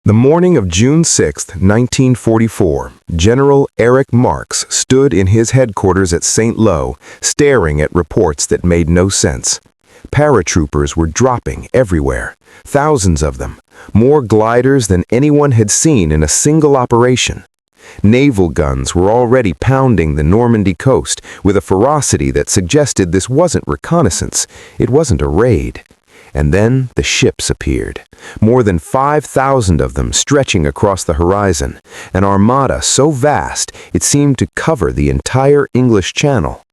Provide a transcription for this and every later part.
The morning of June 6, 1944, General Erich Marks stood in his headquarters at St. Lo, staring at reports that made no sense. Paratroopers were dropping everywhere, thousands of them, more gliders than anyone had seen in a single operation. Naval guns were already pounding the Normandy coast with a ferocity that suggested this wasn't reconnaissance, it wasn't a raid. And then the ships appeared, more than 5,000 of them stretching across the horizon, an armada so vast it seemed to cover the entire English Channel.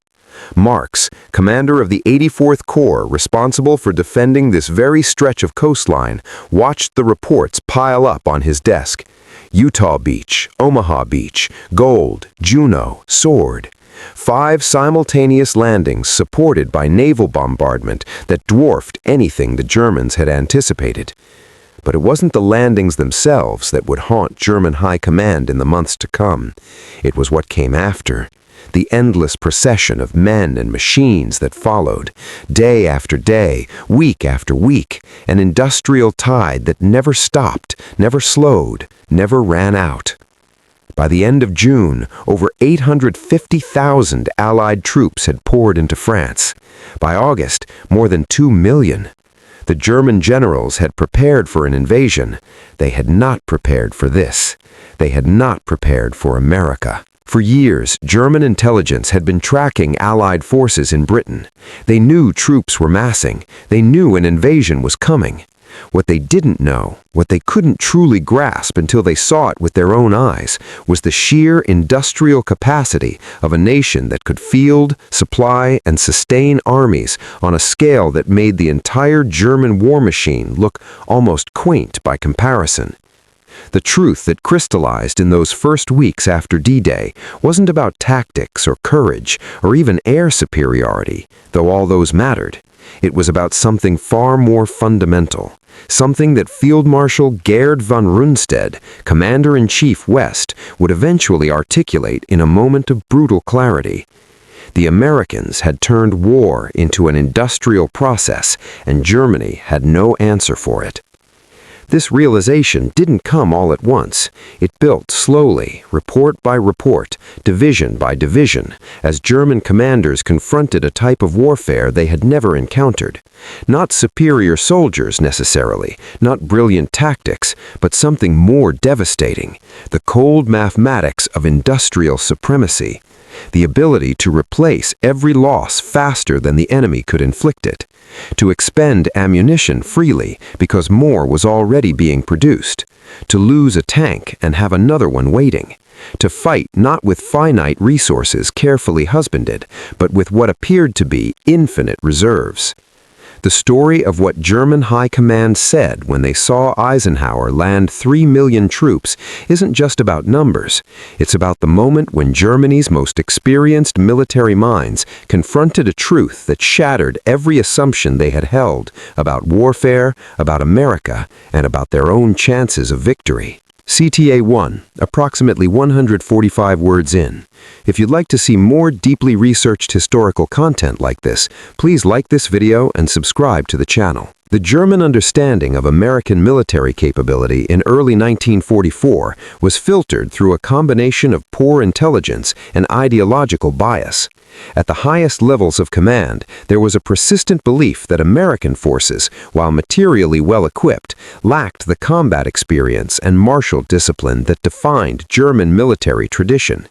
Marks, commander of the 84th Corps responsible for defending this very stretch of coastline, watched the reports pile up on his desk. Utah Beach, Omaha Beach, Gold, Juneau, Sword. 5 simultaneous landings supported by naval bombardment that dwarfed anything the Germans had anticipated. But it wasn't the landings themselves that would haunt German high command in the months to come. It was what came after. The endless procession of men and machines that followed, day after day, week after week, an industrial tide that never stopped, never slowed, never ran out. By the end of June, over 850,000 Allied troops had poured into France. By August, more than 2 million. The German generals had prepared for an invasion. They had not prepared for this. They had not prepared for America. For years, German intelligence had been tracking Allied forces in Britain. They knew troops were massing. They knew an invasion was coming. What they didn't know, what they couldn't truly grasp until they saw it with their own eyes, was the sheer industrial capacity of a nation that could field, supply, and sustain armies on a scale that made the entire German war machine look almost quaint by comparison. The truth that crystallized in those first weeks after D-Day wasn't about tactics or courage or even air superiority, though all those mattered. It was about something far more fundamental, something that Field Marshal Gerd von Rundstedt, Commander-in-Chief West, would eventually articulate in a moment of brutal clarity. The Americans had turned war into an industrial process, and Germany had no answer for it. This realization didn't come all at once. It built slowly, report by report, division by division, as German commanders confronted a type of warfare they had never encountered. Not superior soldiers necessarily, not brilliant tactics, but something more devastating, the cold mathematics of industrial supremacy. The ability to replace every loss faster than the enemy could inflict it, to expend ammunition freely because more was already being produced, to lose a tank and have another one waiting, to fight not with finite resources carefully husbanded, but with what appeared to be infinite reserves. The story of what German high command said when they saw Eisenhower land 3 million troops isn't just about numbers. It's about the moment when Germany's most experienced military minds confronted a truth that shattered every assumption they had held about warfare, about America, and about their own chances of victory. CTA 1, approximately 145 words in. If you'd like to see more deeply researched historical content like this, please like this video and subscribe to the channel. The German understanding of American military capability in early 1944 was filtered through a combination of poor intelligence and ideological bias. At the highest levels of command, there was a persistent belief that American forces, while materially well-equipped, lacked the combat experience and martial discipline that defined German military tradition.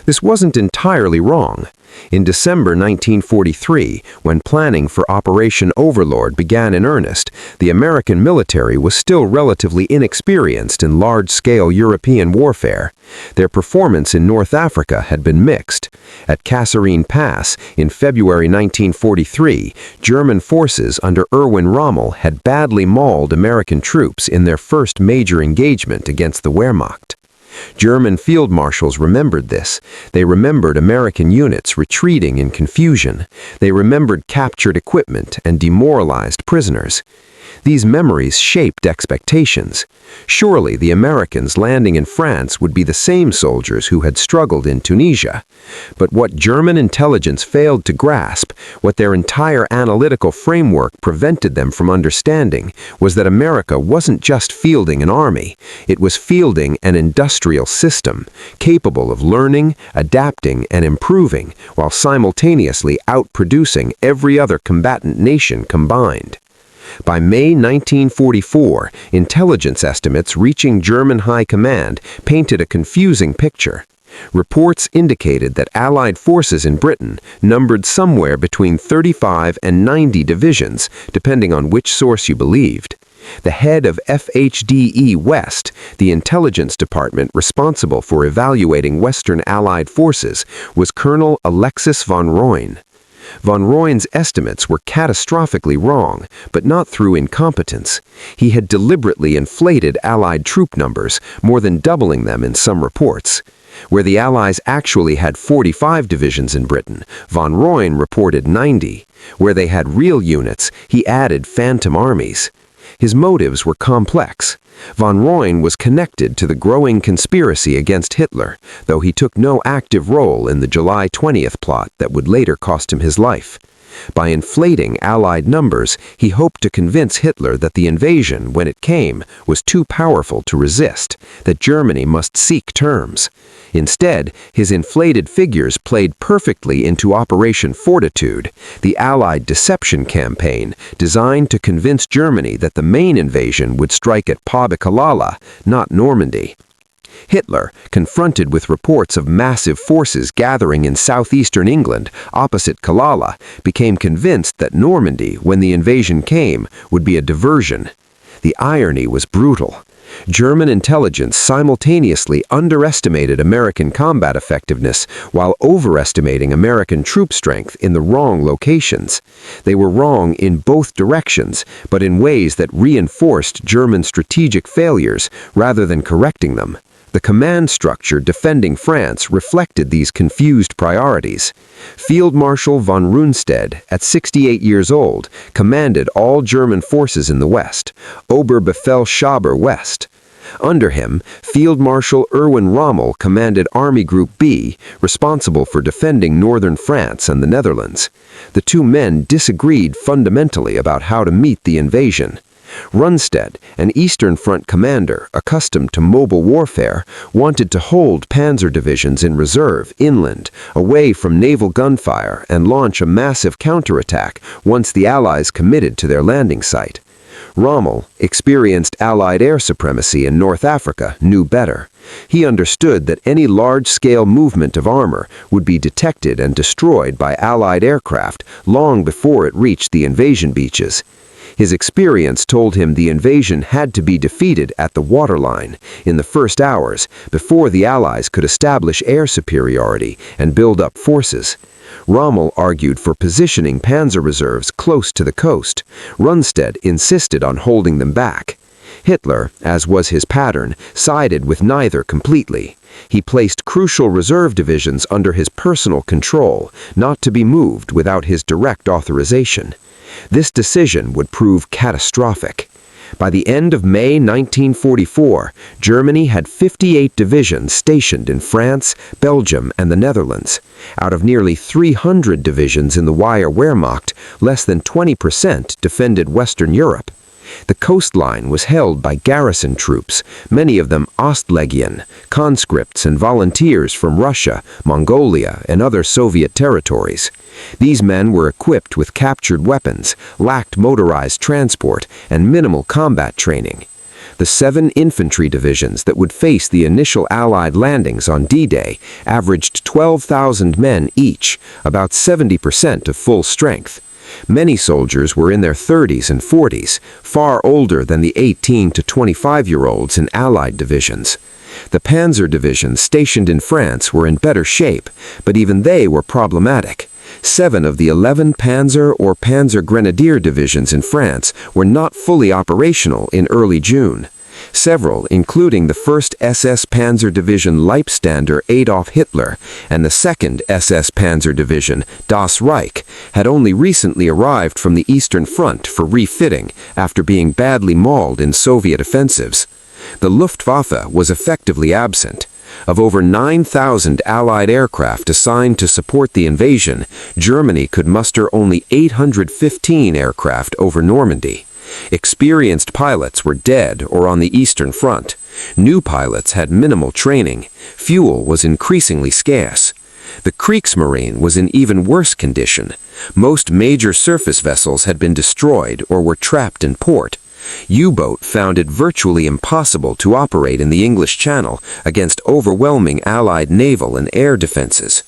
This wasn't entirely wrong. In December 1943, when planning for Operation Overlord began in earnest, the American military was still relatively inexperienced in large-scale European warfare. Their performance in North Africa had been mixed. At Kasserine Pass, in February 1943, German forces under Erwin Rommel had badly mauled American troops in their first major engagement against the Wehrmacht. German field marshals remembered this. They remembered American units retreating in confusion. They remembered captured equipment and demoralized prisoners. These memories shaped expectations. Surely the Americans landing in France would be the same soldiers who had struggled in Tunisia. But what German intelligence failed to grasp, what their entire analytical framework prevented them from understanding, was that America wasn't just fielding an army, it was fielding an industrial system, capable of learning, adapting, and improving, while simultaneously outproducing every other combatant nation combined. By May 1944, intelligence estimates reaching German high command painted a confusing picture. Reports indicated that Allied forces in Britain numbered somewhere between 35 and 90 divisions, depending on which source you believed. The head of FHDE West, the intelligence department responsible for evaluating Western Allied forces, was Colonel Alexis von Royn. Von Royn's estimates were catastrophically wrong, but not through incompetence. He had deliberately inflated Allied troop numbers, more than doubling them in some reports. Where the Allies actually had 45 divisions in Britain, von Royn reported 90. Where they had real units, he added phantom armies. His motives were complex. Von Royn was connected to the growing conspiracy against Hitler, though he took no active role in the July 20th plot that would later cost him his life. By inflating Allied numbers, he hoped to convince Hitler that the invasion, when it came, was too powerful to resist, that Germany must seek terms. Instead, his inflated figures played perfectly into Operation Fortitude, the Allied deception campaign designed to convince Germany that the main invasion would strike at Pas-de-Calais, not Normandy. Hitler, confronted with reports of massive forces gathering in southeastern England opposite Calais, became convinced that Normandy, when the invasion came, would be a diversion. The irony was brutal. German intelligence simultaneously underestimated American combat effectiveness while overestimating American troop strength in the wrong locations. They were wrong in both directions, but in ways that reinforced German strategic failures rather than correcting them. The command structure defending France reflected these confused priorities. Field Marshal von Rundstedt, at 68 years old, commanded all German forces in the West, Oberbefehlshaber West. Under him, Field Marshal Erwin Rommel commanded Army Group B, responsible for defending northern France and the Netherlands. The two men disagreed fundamentally about how to meet the invasion. Rundstedt, an Eastern Front commander accustomed to mobile warfare, wanted to hold panzer divisions in reserve inland, away from naval gunfire, and launch a massive counterattack once the Allies committed to their landing site. Rommel, experienced Allied air supremacy in North Africa, knew better. He understood that any large-scale movement of armor would be detected and destroyed by Allied aircraft long before it reached the invasion beaches. His experience told him the invasion had to be defeated at the waterline in the first hours before the Allies could establish air superiority and build up forces. Rommel argued for positioning panzer reserves close to the coast. Rundstedt insisted on holding them back. Hitler, as was his pattern, sided with neither completely. He placed crucial reserve divisions under his personal control, not to be moved without his direct authorization. This decision would prove catastrophic. By the end of May 1944, Germany had 58 divisions stationed in France, Belgium, and the Netherlands. Out of nearly 300 divisions in the Wehrmacht, less than 20% defended Western Europe. The coastline was held by garrison troops, many of them Ostlegion, conscripts and volunteers from Russia, Mongolia, and other Soviet territories. These men were equipped with captured weapons, lacked motorized transport, and minimal combat training. The 7 infantry divisions that would face the initial Allied landings on D-Day averaged 12,000 men each, about 70% of full strength. Many soldiers were in their 30s and 40s, far older than the 18 to 25-year-olds in Allied divisions. The panzer divisions stationed in France were in better shape, but even they were problematic. 7 of the 11 Panzer or Panzer Grenadier divisions in France were not fully operational in early June. Several, including the 1st SS Panzer Division Leibstander Adolf Hitler and the 2nd SS Panzer Division Das Reich, had only recently arrived from the Eastern Front for refitting after being badly mauled in Soviet offensives. The Luftwaffe was effectively absent. Of over 9,000 Allied aircraft assigned to support the invasion, Germany could muster only 815 aircraft over Normandy. Experienced pilots were dead or on the Eastern Front. New pilots had minimal training. Fuel was increasingly scarce. The Kriegsmarine was in even worse condition. Most major surface vessels had been destroyed or were trapped in port. U-boat found it virtually impossible to operate in the English Channel against overwhelming Allied naval and air defenses.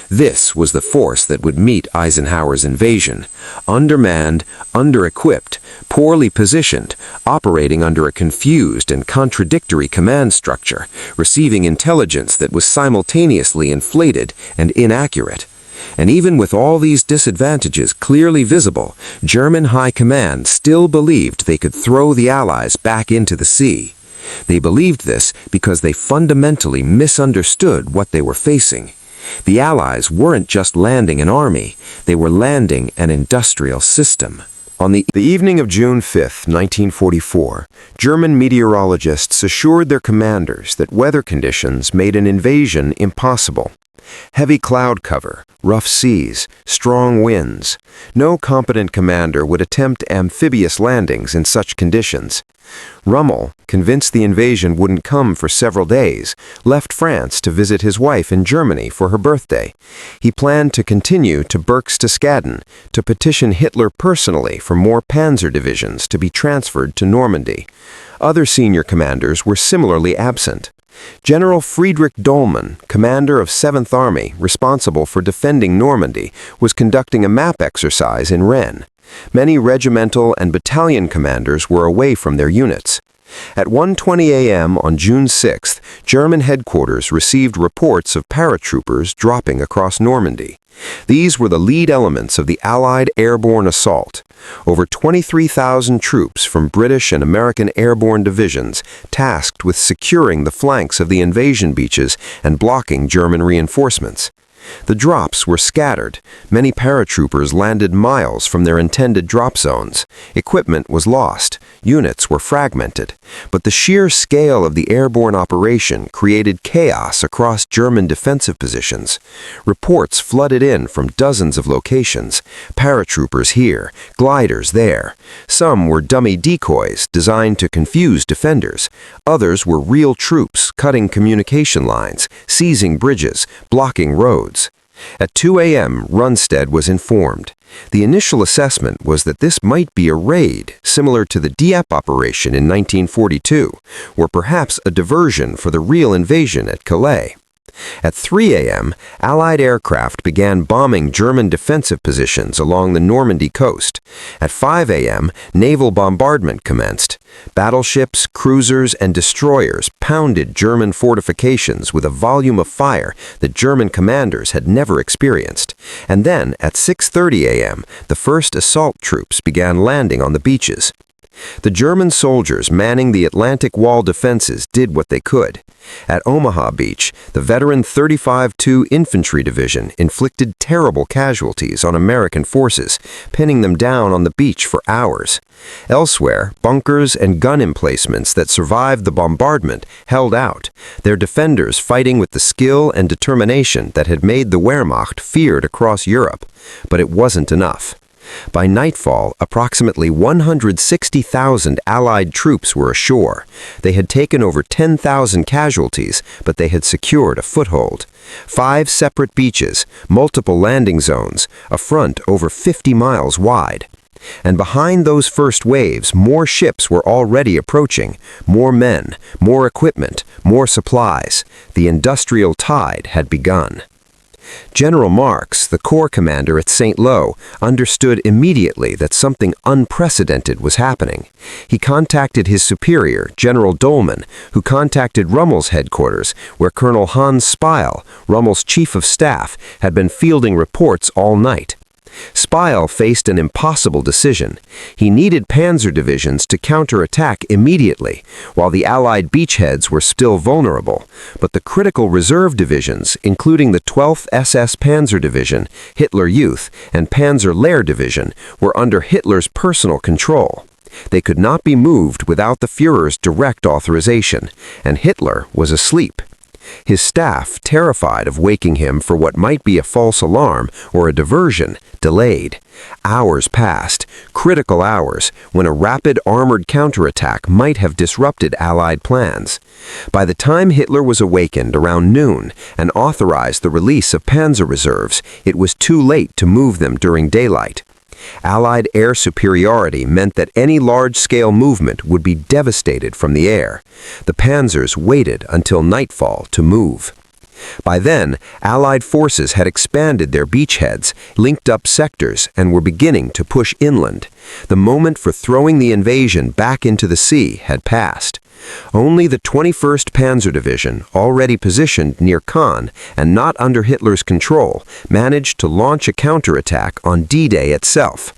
This was the force that would meet Eisenhower's invasion: undermanned, under-equipped, poorly positioned, operating under a confused and contradictory command structure, receiving intelligence that was simultaneously inflated and inaccurate. And even with all these disadvantages clearly visible, German high command still believed they could throw the Allies back into the sea. They believed this because they fundamentally misunderstood what they were facing. The Allies weren't just landing an army, they were landing an industrial system. On the evening of June 5, 1944, German meteorologists assured their commanders that weather conditions made an invasion impossible. Heavy cloud cover, rough seas, strong winds. No competent commander would attempt amphibious landings in such conditions. Rommel, convinced the invasion wouldn't come for several days, left France to visit his wife in Germany for her birthday. He planned to continue to Berchtesgaden to petition Hitler personally for more panzer divisions to be transferred to Normandy. Other senior commanders were similarly absent. General Friedrich Dollmann, commander of 7th Army, responsible for defending Normandy, was conducting a map exercise in Rennes. Many regimental and battalion commanders were away from their units. At 1:20 a.m. on June 6th, German headquarters received reports of paratroopers dropping across Normandy. These were the lead elements of the Allied airborne assault. Over 23,000 troops from British and American airborne divisions tasked with securing the flanks of the invasion beaches and blocking German reinforcements. The drops were scattered. Many paratroopers landed miles from their intended drop zones. Equipment was lost. Units were fragmented. But the sheer scale of the airborne operation created chaos across German defensive positions. Reports flooded in from dozens of locations. Paratroopers here, gliders there. Some were dummy decoys designed to confuse defenders. Others were real troops cutting communication lines, seizing bridges, blocking roads. At 2 a.m., Rundstedt was informed. The initial assessment was that this might be a raid, similar to the Dieppe operation in 1942, or perhaps a diversion for the real invasion at Calais. At 3 a.m., Allied aircraft began bombing German defensive positions along the Normandy coast. At 5 a.m., naval bombardment commenced. Battleships, cruisers, and destroyers pounded German fortifications with a volume of fire that German commanders had never experienced. And then, at 6:30 a.m., the first assault troops began landing on the beaches. The German soldiers manning the Atlantic Wall defenses did what they could. At Omaha Beach, the veteran 35-2 Infantry Division inflicted terrible casualties on American forces, pinning them down on the beach for hours. Elsewhere, bunkers and gun emplacements that survived the bombardment held out, their defenders fighting with the skill and determination that had made the Wehrmacht feared across Europe. But it wasn't enough. By nightfall, approximately 160,000 Allied troops were ashore. They had taken over 10,000 casualties, but they had secured a foothold. 5 separate beaches, multiple landing zones, a front over 50 miles wide. And behind those first waves, more ships were already approaching. More men, more equipment, more supplies. The industrial tide had begun. General Marks, the Corps commander at St. Lo, understood immediately that something unprecedented was happening. He contacted his superior, General Dollmann, who contacted Rommel's headquarters, where Colonel Hans Speil, Rommel's chief of staff, had been fielding reports all night. Speil faced an impossible decision. He needed panzer divisions to counterattack immediately, while the Allied beachheads were still vulnerable, but the critical reserve divisions, including the 12th SS Panzer Division, Hitler Youth, and Panzer Lehr Division, were under Hitler's personal control. They could not be moved without the Führer's direct authorization, and Hitler was asleep. His staff, terrified of waking him for what might be a false alarm or a diversion, delayed. Hours passed, critical hours, when a rapid armored counterattack might have disrupted Allied plans. By the time Hitler was awakened around noon and authorized the release of panzer reserves, it was too late to move them during daylight. Allied air superiority meant that any large-scale movement would be devastated from the air. The panzers waited until nightfall to move. By then, Allied forces had expanded their beachheads, linked up sectors, and were beginning to push inland. The moment for throwing the invasion back into the sea had passed. Only the 21st Panzer Division, already positioned near Caen and not under Hitler's control, managed to launch a counterattack on D-Day itself.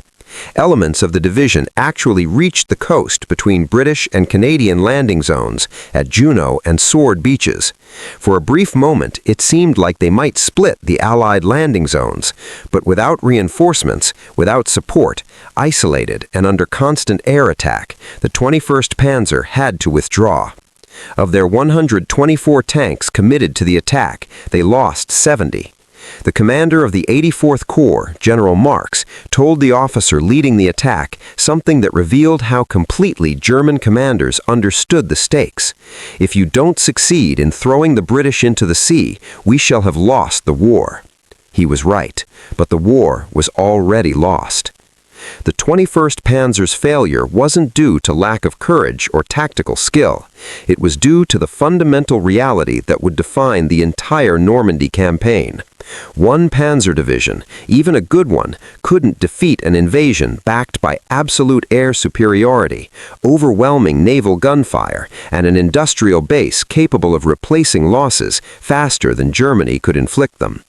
Elements of the division actually reached the coast between British and Canadian landing zones at Juno and Sword beaches. For a brief moment, it seemed like they might split the Allied landing zones, but without reinforcements, without support, isolated and under constant air attack, the 21st Panzer had to withdraw. Of their 124 tanks committed to the attack, they lost 70. The commander of the 84th Corps, General Marx, told the officer leading the attack something that revealed how completely German commanders understood the stakes. "If you don't succeed in throwing the British into the sea, we shall have lost the war." He was right, but the war was already lost. The 21st Panzer's failure wasn't due to lack of courage or tactical skill. It was due to the fundamental reality that would define the entire Normandy campaign. One panzer division, even a good one, couldn't defeat an invasion backed by absolute air superiority, overwhelming naval gunfire, and an industrial base capable of replacing losses faster than Germany could inflict them.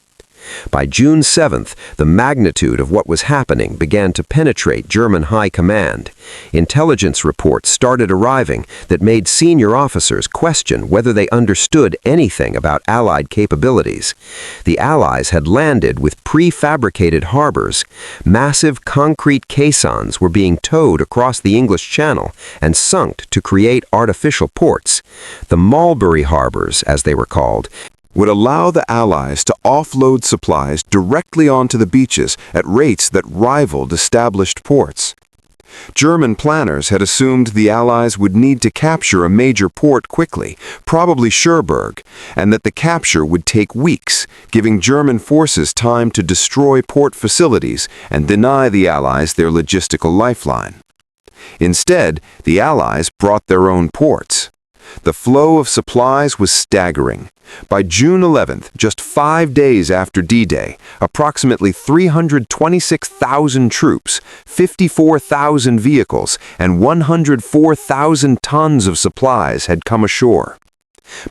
By June 7th, the magnitude of what was happening began to penetrate German high command. Intelligence reports started arriving that made senior officers question whether they understood anything about Allied capabilities. The Allies had landed with prefabricated harbors. Massive concrete caissons were being towed across the English Channel and sunk to create artificial ports. The Mulberry harbors, as they were called, would allow the Allies to offload supplies directly onto the beaches at rates that rivaled established ports. German planners had assumed the Allies would need to capture a major port quickly, probably Cherbourg, and that the capture would take weeks, giving German forces time to destroy port facilities and deny the Allies their logistical lifeline. Instead, the Allies brought their own ports. The flow of supplies was staggering. By June 11th, just 5 days after D-Day, approximately 326,000 troops, 54,000 vehicles, and 104,000 tons of supplies had come ashore.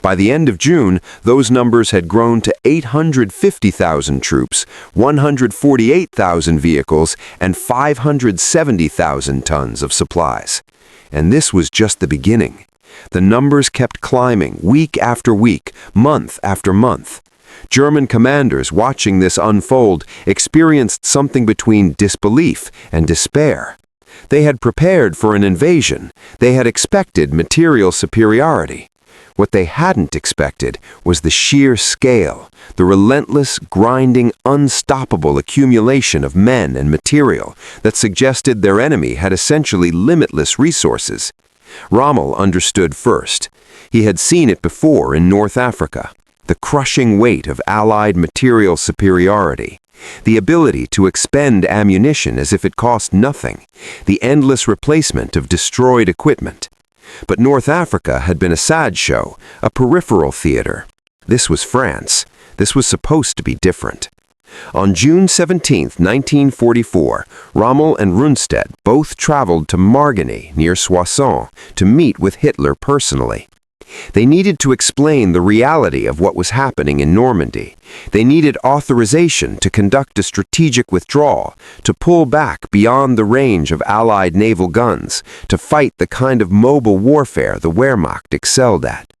By the end of June, those numbers had grown to 850,000 troops, 148,000 vehicles, and 570,000 tons of supplies. And this was just the beginning. The numbers kept climbing week after week, month after month. German commanders watching this unfold experienced something between disbelief and despair. They had prepared for an invasion. They had expected material superiority. What they hadn't expected was the sheer scale, the relentless, grinding, unstoppable accumulation of men and material that suggested their enemy had essentially limitless resources. Rommel understood first. He had seen it before in North Africa. The crushing weight of Allied material superiority. The ability to expend ammunition as if it cost nothing. The endless replacement of destroyed equipment. But North Africa had been a sideshow, a peripheral theater. This was France. This was supposed to be different. On June 17, 1944, Rommel and Rundstedt both traveled to Margany near Soissons to meet with Hitler personally. They needed to explain the reality of what was happening in Normandy. They needed authorization to conduct a strategic withdrawal, to pull back beyond the range of Allied naval guns, to fight the kind of mobile warfare the Wehrmacht excelled at.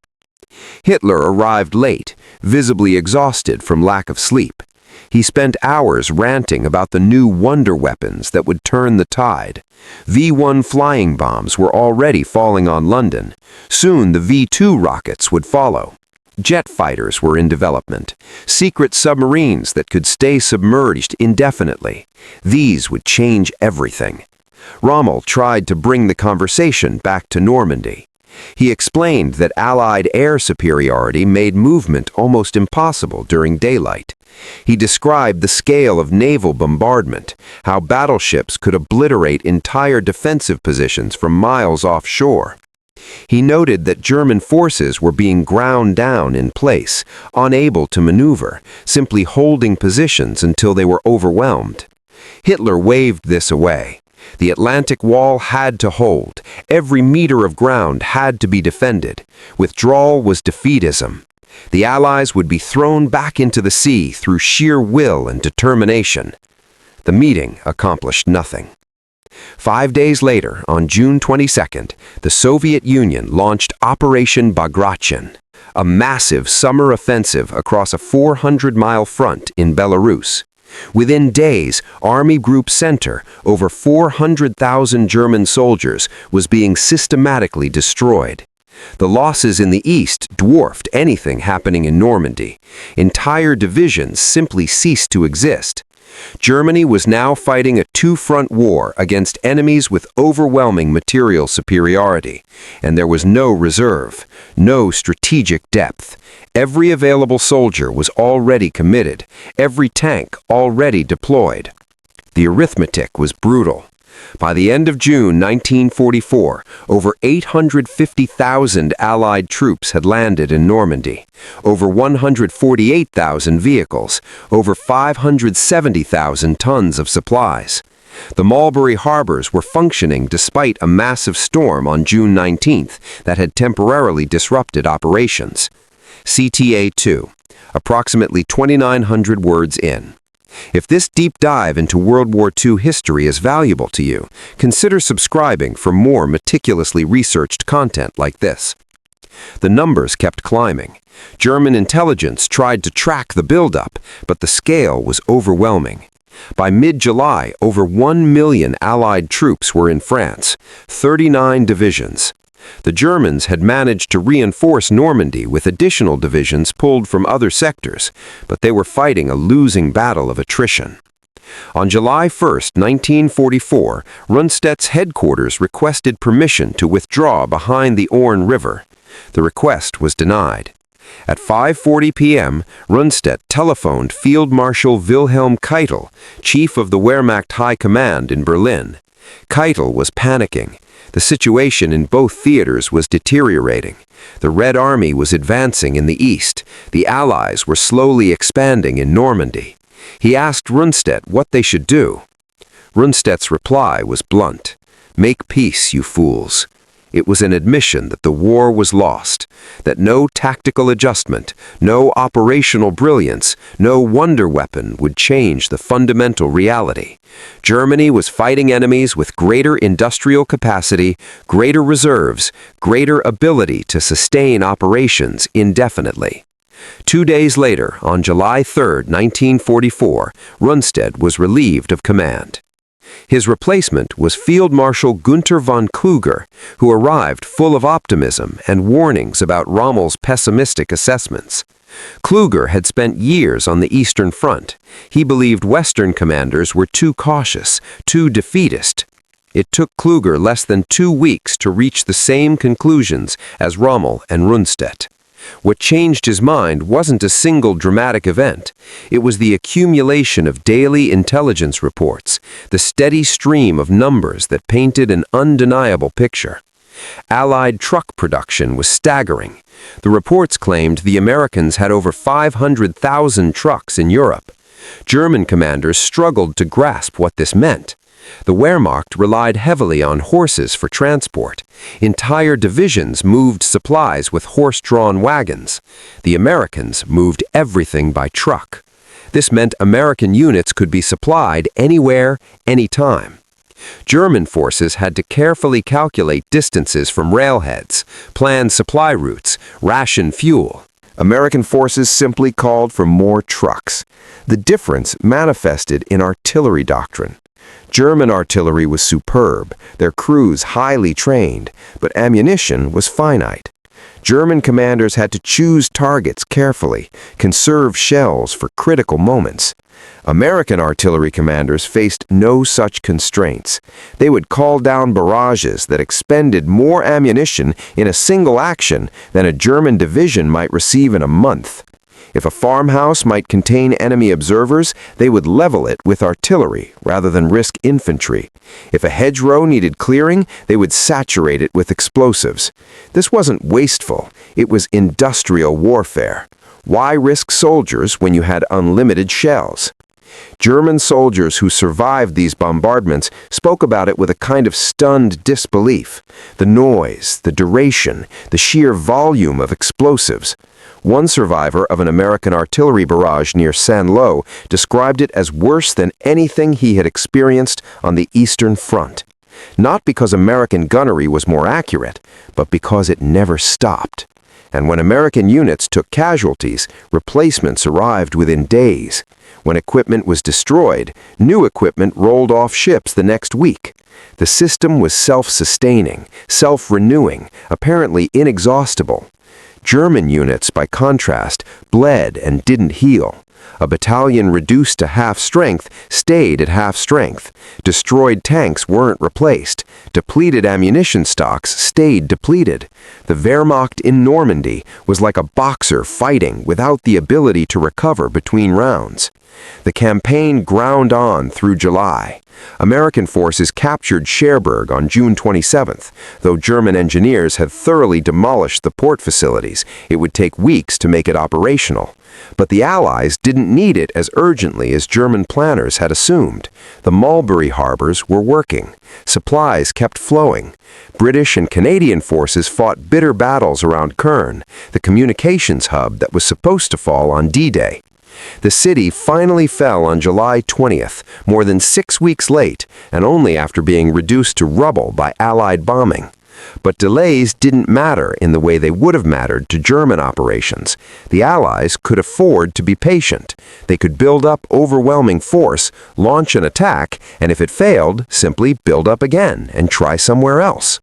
Hitler arrived late, visibly exhausted from lack of sleep. He spent hours ranting about the new wonder weapons that would turn the tide. V-1 flying bombs were already falling on London. Soon the V-2 rockets would follow. Jet fighters were in development. Secret submarines that could stay submerged indefinitely. These would change everything. Rommel tried to bring the conversation back to Normandy. He explained that Allied air superiority made movement almost impossible during daylight. He described the scale of naval bombardment, how battleships could obliterate entire defensive positions from miles offshore. He noted that German forces were being ground down in place, unable to maneuver, simply holding positions until they were overwhelmed. Hitler waved this away. The Atlantic Wall had to hold. Every meter of ground had to be defended. Withdrawal was defeatism. The Allies would be thrown back into the sea through sheer will and determination. The meeting accomplished nothing. 5 days later, on June 22nd, the Soviet Union launched Operation Bagration, a massive summer offensive across a 400-mile front in Belarus. Within days, Army Group Center, over 400,000 German soldiers, was being systematically destroyed. The losses in the east dwarfed anything happening in Normandy. Entire divisions simply ceased to exist. Germany was now fighting a two-front war against enemies with overwhelming material superiority, and there was no reserve, no strategic depth. Every available soldier was already committed, every tank already deployed. The arithmetic was brutal. By the end of June 1944, over 850,000 Allied troops had landed in Normandy, over 148,000 vehicles, over 570,000 tons of supplies. The Mulberry harbors were functioning despite a massive storm on June 19th that had temporarily disrupted operations. CTA 2, approximately 2,900 words in. If this deep dive into World War II history is valuable to you, consider subscribing for more meticulously researched content like this. The numbers kept climbing. German intelligence tried to track the buildup, but the scale was overwhelming. By mid-July, over 1 million Allied troops were in France, 39 divisions. The Germans had managed to reinforce Normandy with additional divisions pulled from other sectors, but they were fighting a losing battle of attrition. On July 1, 1944, Rundstedt's headquarters requested permission to withdraw behind the Orne River. The request was denied. At 5:40 p.m., Rundstedt telephoned Field Marshal Wilhelm Keitel, chief of the Wehrmacht High Command in Berlin. Keitel was panicking. The situation in both theaters was deteriorating. The Red Army was advancing in the east. The Allies were slowly expanding in Normandy. He asked Rundstedt what they should do. Rundstedt's reply was blunt. "Make peace, you fools." It was an admission that the war was lost, that no tactical adjustment, no operational brilliance, no wonder weapon would change the fundamental reality. Germany was fighting enemies with greater industrial capacity, greater reserves, greater ability to sustain operations indefinitely. 2 days later, on July 3, 1944, Rundstedt was relieved of command. His replacement was Field Marshal Günther von Kluger, who arrived full of optimism and warnings about Rommel's pessimistic assessments. Kluger had spent years on the Eastern Front. He believed Western commanders were too cautious, too defeatist. It took Kluger less than 2 weeks to reach the same conclusions as Rommel and Rundstedt. What changed his mind wasn't a single dramatic event. It was the accumulation of daily intelligence reports, the steady stream of numbers that painted an undeniable picture. Allied truck production was staggering. The reports claimed the Americans had over 500,000 trucks in Europe. German commanders struggled to grasp what this meant. The Wehrmacht relied heavily on horses for transport. Entire divisions moved supplies with horse-drawn wagons. The Americans moved everything by truck. This meant American units could be supplied anywhere, anytime. German forces had to carefully calculate distances from railheads, plan supply routes, ration fuel. American forces simply called for more trucks. The difference manifested in artillery doctrine. German artillery was superb, their crews highly trained, but ammunition was finite. German commanders had to choose targets carefully, conserve shells for critical moments. American artillery commanders faced no such constraints. They would call down barrages that expended more ammunition in a single action than a German division might receive in a month. If a farmhouse might contain enemy observers, they would level it with artillery rather than risk infantry. If a hedgerow needed clearing, they would saturate it with explosives. This wasn't wasteful, it was industrial warfare. Why risk soldiers when you had unlimited shells? German soldiers who survived these bombardments spoke about it with a kind of stunned disbelief. The noise, the duration, the sheer volume of explosives. One survivor of an American artillery barrage near Saint-Lô described it as worse than anything he had experienced on the Eastern Front. Not because American gunnery was more accurate, but because it never stopped. And when American units took casualties, replacements arrived within days. When equipment was destroyed, new equipment rolled off ships the next week. The system was self-sustaining, self-renewing, apparently inexhaustible. German units, by contrast, bled and didn't heal. A battalion reduced to half strength stayed at half strength. Destroyed tanks weren't replaced. Depleted ammunition stocks stayed depleted. The Wehrmacht in Normandy was like a boxer fighting without the ability to recover between rounds. The campaign ground on through July. American forces captured Cherbourg on June 27th. Though German engineers had thoroughly demolished the port facilities, it would take weeks to make it operational. But the Allies didn't need it as urgently as German planners had assumed. The Mulberry harbors were working. Supplies kept flowing. British and Canadian forces fought bitter battles around Kern, the communications hub that was supposed to fall on D-Day. The city finally fell on July 20th, more than 6 weeks late, and only after being reduced to rubble by Allied bombing. But delays didn't matter in the way they would have mattered to German operations. The Allies could afford to be patient. They could build up overwhelming force, launch an attack, and if it failed, simply build up again and try somewhere else.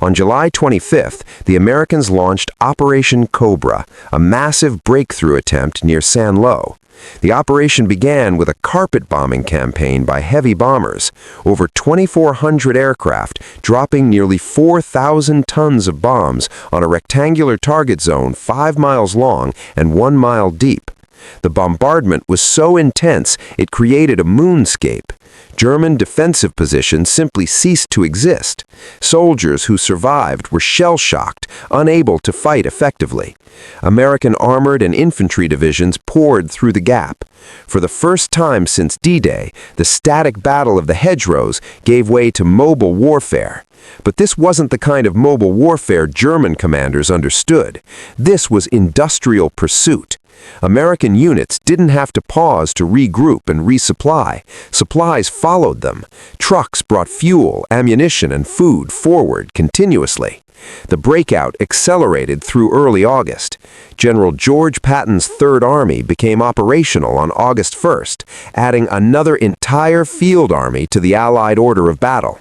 On July 25th, the Americans launched Operation Cobra, a massive breakthrough attempt near Saint-Lô. The operation began with a carpet bombing campaign by heavy bombers, over 2,400 aircraft dropping nearly 4,000 tons of bombs on a rectangular target zone 5 miles long and 1 mile deep. The bombardment was so intense it created a moonscape. German defensive positions simply ceased to exist. Soldiers who survived were shell-shocked, unable to fight effectively. American armored and infantry divisions poured through the gap. For the first time since D-Day, the static battle of the hedgerows gave way to mobile warfare. But this wasn't the kind of mobile warfare German commanders understood. This was industrial pursuit. American units didn't have to pause to regroup and resupply. Supplies followed them. Trucks brought fuel, ammunition, and food forward continuously. The breakout accelerated through early August. General George Patton's Third Army became operational on August 1st, adding another entire field army to the Allied order of battle.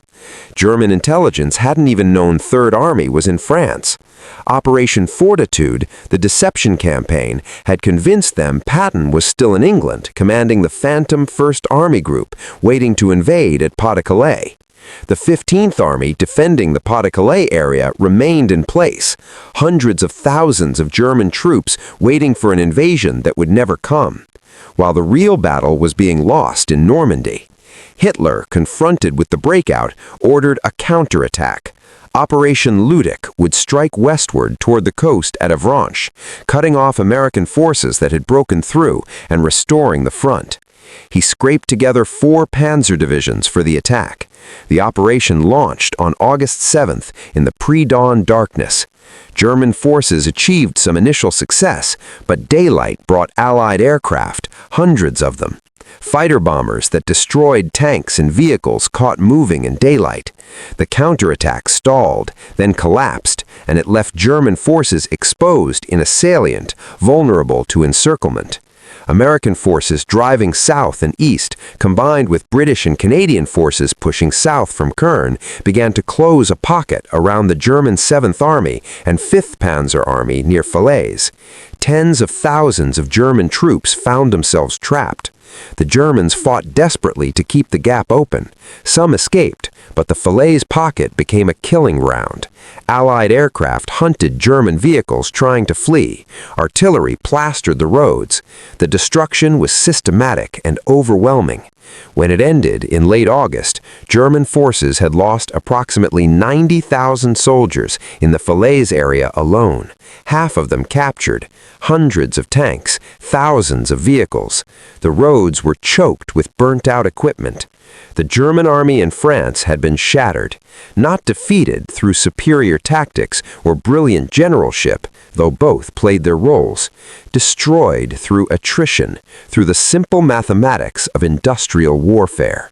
German intelligence hadn't even known Third Army was in France. Operation Fortitude, the deception campaign, had convinced them Patton was still in England, commanding the Phantom First Army Group, waiting to invade at Pas-de-Calais. The 15th Army, defending the Pas-de-Calais area, remained in place, hundreds of thousands of German troops waiting for an invasion that would never come, while the real battle was being lost in Normandy. Hitler, confronted with the breakout, ordered a counterattack. Operation Ludic would strike westward toward the coast at Avranches, cutting off American forces that had broken through and restoring the front. He scraped together 4 panzer divisions for the attack. The operation launched on August 7th in the pre-dawn darkness. German forces achieved some initial success, but daylight brought Allied aircraft, hundreds of them. Fighter bombers that destroyed tanks and vehicles caught moving in daylight. The counterattack stalled, then collapsed, and it left German forces exposed in a salient, vulnerable to encirclement. American forces driving south and east, combined with British and Canadian forces pushing south from Kern, began to close a pocket around the German 7th Army and 5th Panzer Army near Falaise. Tens of thousands of German troops found themselves trapped. The Germans fought desperately to keep the gap open. Some escaped, but the Falaise pocket became a killing ground. Allied aircraft hunted German vehicles trying to flee. Artillery plastered the roads. The destruction was systematic and overwhelming. When it ended in late August, German forces had lost approximately 90,000 soldiers in the Falaise area alone, half of them captured, hundreds of tanks, thousands of vehicles. The roads were choked with burnt-out equipment. The German army in France had been shattered, not defeated through superior tactics or brilliant generalship, though both played their roles, destroyed through attrition, through the simple mathematics of industrial warfare.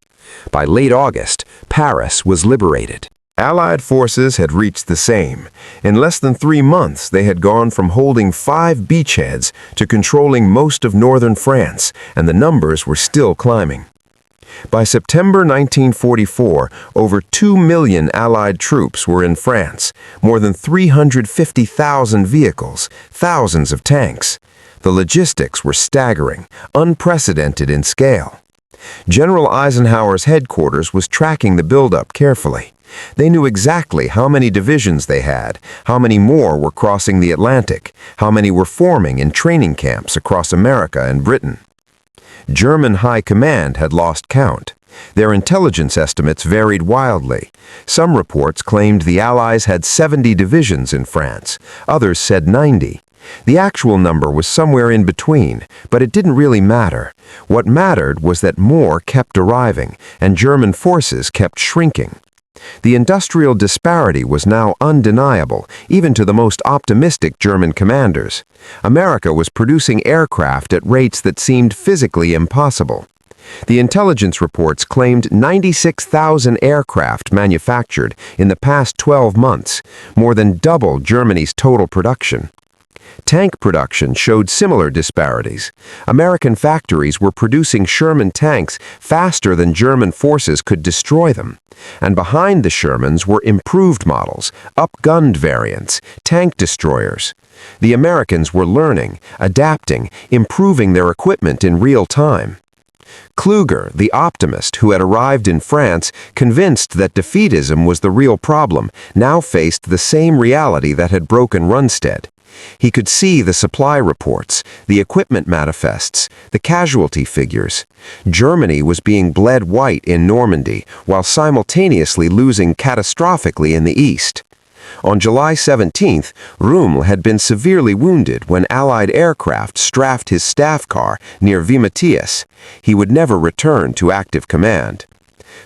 By late August, Paris was liberated. Allied forces had reached the same. In less than 3 months, they had gone from holding 5 beachheads to controlling most of northern France, and the numbers were still climbing. By September 1944, over 2 million Allied troops were in France, more than 350,000 vehicles, thousands of tanks. The logistics were staggering, unprecedented in scale. General Eisenhower's headquarters was tracking the buildup carefully. They knew exactly how many divisions they had, how many more were crossing the Atlantic, how many were forming in training camps across America and Britain. German high command had lost count. Their intelligence estimates varied wildly. Some reports claimed the Allies had 70 divisions in France, others said 90. The actual number was somewhere in between, but it didn't really matter. What mattered was that more kept arriving, and German forces kept shrinking. The industrial disparity was now undeniable, even to the most optimistic German commanders. America was producing aircraft at rates that seemed physically impossible. The intelligence reports claimed 96,000 aircraft manufactured in the past 12 months, more than double Germany's total production. Tank production showed similar disparities. American factories were producing Sherman tanks faster than German forces could destroy them. And behind the Shermans were improved models, up-gunned variants, tank destroyers. The Americans were learning, adapting, improving their equipment in real time. Kluger, the optimist who had arrived in France, convinced that defeatism was the real problem, now faced the same reality that had broken Rundstedt. He could see the supply reports, the equipment manifests, the casualty figures. Germany was being bled white in Normandy, while simultaneously losing catastrophically in the east. On July 17th, Rommel had been severely wounded when Allied aircraft strafed his staff car near Vimetius. He would never return to active command.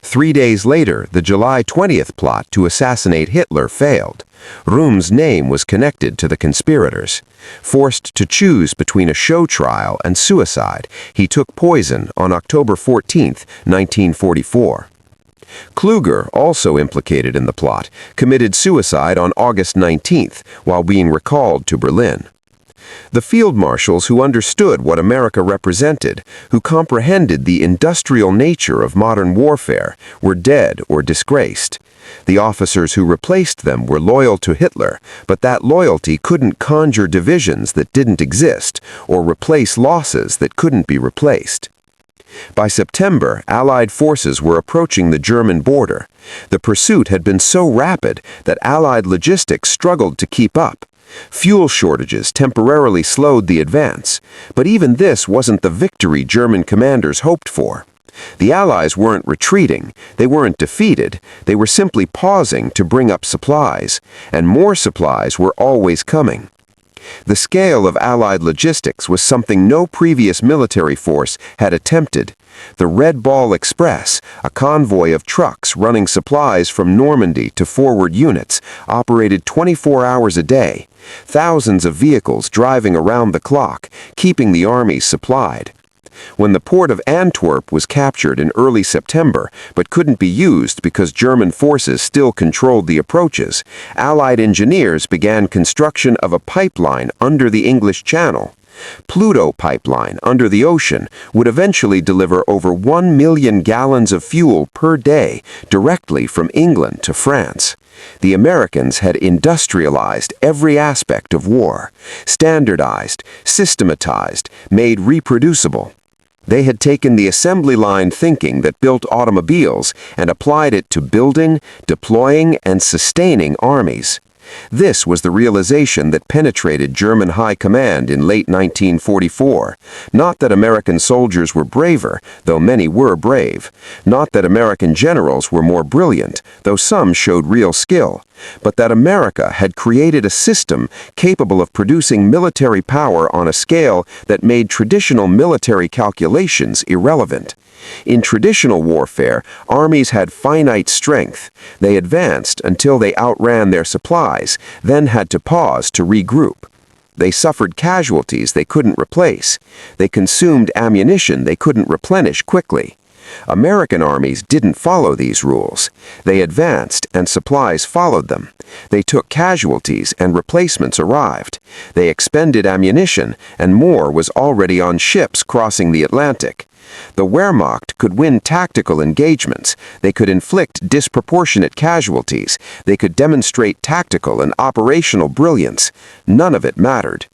3 days later, the July 20th plot to assassinate Hitler failed. Rommel's name was connected to the conspirators. Forced to choose between a show trial and suicide, he took poison on October 14, 1944. Kluger, also implicated in the plot, committed suicide on August 19th while being recalled to Berlin. The field marshals who understood what America represented, who comprehended the industrial nature of modern warfare, were dead or disgraced. The officers who replaced them were loyal to Hitler, but that loyalty couldn't conjure divisions that didn't exist or replace losses that couldn't be replaced. By September, Allied forces were approaching the German border. The pursuit had been so rapid that Allied logistics struggled to keep up. Fuel shortages temporarily slowed the advance, but even this wasn't the victory German commanders hoped for. The Allies weren't retreating, they weren't defeated, they were simply pausing to bring up supplies, and more supplies were always coming. The scale of Allied logistics was something no previous military force had attempted. The Red Ball Express, a convoy of trucks running supplies from Normandy to forward units, operated 24 hours a day. Thousands of vehicles driving around the clock, keeping the armies supplied. When the port of Antwerp was captured in early September, but couldn't be used because German forces still controlled the approaches, Allied engineers began construction of a pipeline under the English Channel. Pluto pipeline under the ocean would eventually deliver over 1 million gallons of fuel per day directly from England to France. The Americans had industrialized every aspect of war, standardized, systematized, made reproducible. They had taken the assembly line thinking that built automobiles and applied it to building, deploying, and sustaining armies. This was the realization that penetrated German high command in late 1944. Not that American soldiers were braver, though many were brave. Not that American generals were more brilliant, though some showed real skill. But that America had created a system capable of producing military power on a scale that made traditional military calculations irrelevant. In traditional warfare, armies had finite strength. They advanced until they outran their supplies, then had to pause to regroup. They suffered casualties they couldn't replace. They consumed ammunition they couldn't replenish quickly. American armies didn't follow these rules. They advanced and supplies followed them. They took casualties and replacements arrived. They expended ammunition and more was already on ships crossing the Atlantic. The Wehrmacht could win tactical engagements. They could inflict disproportionate casualties. They could demonstrate tactical and operational brilliance. None of it mattered.